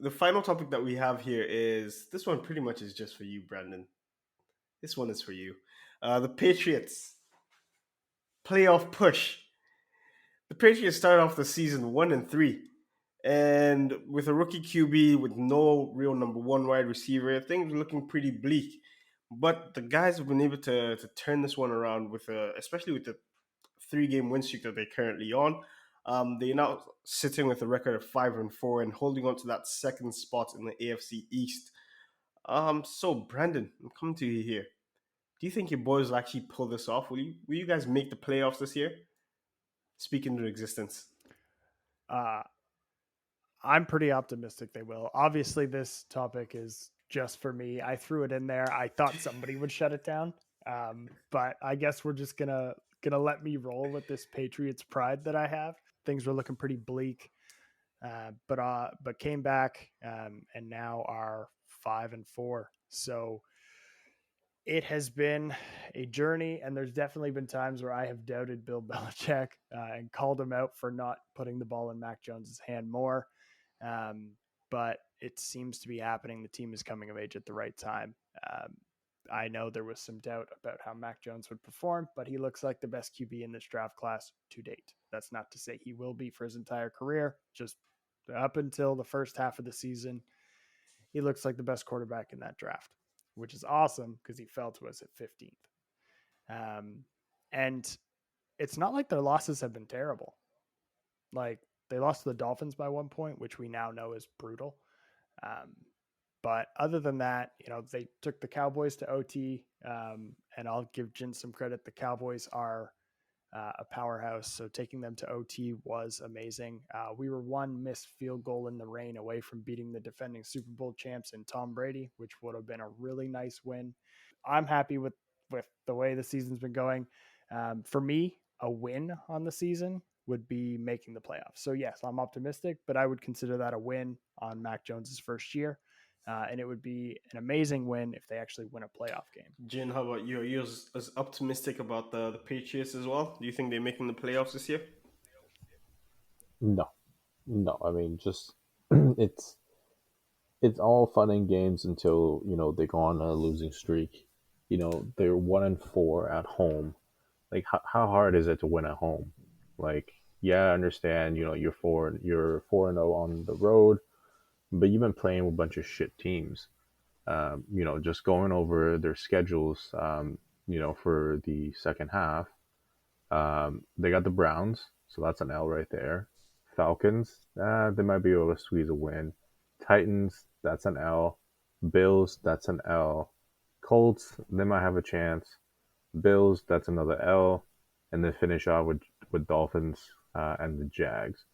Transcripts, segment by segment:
the final topic that we have here is this one. Pretty much is just for you, Brandon. This one is for you. The Patriots playoff push. The Patriots started off the season 1-3, and with a rookie QB with no real number one wide receiver, things were looking pretty bleak. But the guys have been able to turn this one around with especially with the 3 game win streak that they're currently on. They're now sitting with a record of 5-4 and holding on to that second spot in the AFC East. So Brandon, I'm coming to you here. Do you think your boys will actually pull this off? Will you guys make the playoffs this year? Speak into existence. Uh, I'm pretty optimistic they will. Obviously, this topic is just for me. I threw it in there. I thought somebody would shut it down, but I guess we're just gonna let me roll with this Patriots pride that I have. Things were looking pretty bleak, but came back and now are 5-4. So it has been a journey, and there's definitely been times where I have doubted Bill Belichick and called him out for not putting the ball in Mac Jones's hand more. But it seems to be happening. The team is coming of age at the right time. I know there was some doubt about how Mac Jones would perform, but he looks like the best QB in this draft class to date. That's not to say he will be for his entire career, just up until the first half of the season. He looks like the best quarterback in that draft, which is awesome because he fell to us at 15th. And it's not like their losses have been terrible. Like they lost to the Dolphins by 1 point, which we now know is brutal. Um, but other than that, they took the Cowboys to OT, and I'll give Jin some credit. The Cowboys are a powerhouse, so taking them to OT was amazing. We were one missed field goal in the rain away from beating the defending Super Bowl champs and Tom Brady, which would have been a really nice win. I'm happy with the way the season's been going. For me, a win on the season would be making the playoffs. So yes, I'm optimistic, but I would consider that a win on Mac Jones's first year. And it would be an amazing win if they actually win a playoff game. Jin, how about you? Are you as optimistic about the Patriots as well? Do you think they're making the playoffs this year? No, no. I mean, just it's it's all fun and games until they go on a losing streak. They're 1-4 at home. Like, how hard is it to win at home? Like, yeah, I understand. You're 4-0 on the road, but you've been playing with a bunch of shit teams. Just going over their schedules. For the second half, they got the Browns, so that's an L right there. Falcons, they might be able to squeeze a win. Titans, that's an L. Bills, that's an L. Colts, they might have a chance. Bills, that's another L. And then finish off with Dolphins and the Jags.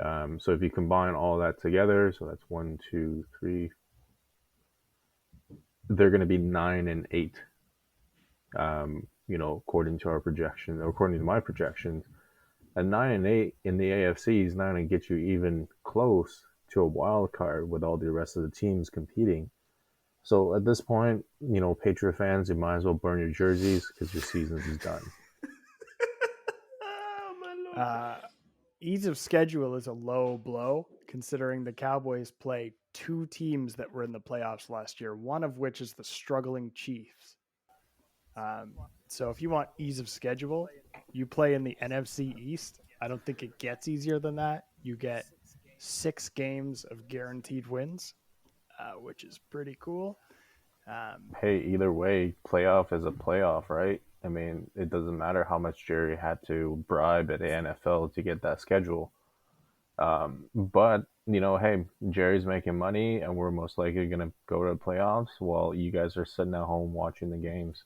So if you combine all that together, so that's 1, 2, 3, they're going to be 9-8. According to our projection, or according to my projections, a 9-8 in the AFC is not going to get you even close to a wild card with all the rest of the teams competing. So at this point, Patriot fans, you might as well burn your jerseys because your season is done. Oh my lord! Uh, Ease of schedule is a low blow considering the Cowboys play two teams that were in the playoffs last year, one of which is the struggling Chiefs. So if you want ease of schedule, you play in the NFC East. I don't think it gets easier than that. You get 6 games of guaranteed wins, which is pretty cool. Hey, either way, playoff is a playoff, right? I mean, it doesn't matter how much Jerry had to bribe at the NFL to get that schedule. But hey, Jerry's making money, and we're most likely going to go to the playoffs while you guys are sitting at home watching the games.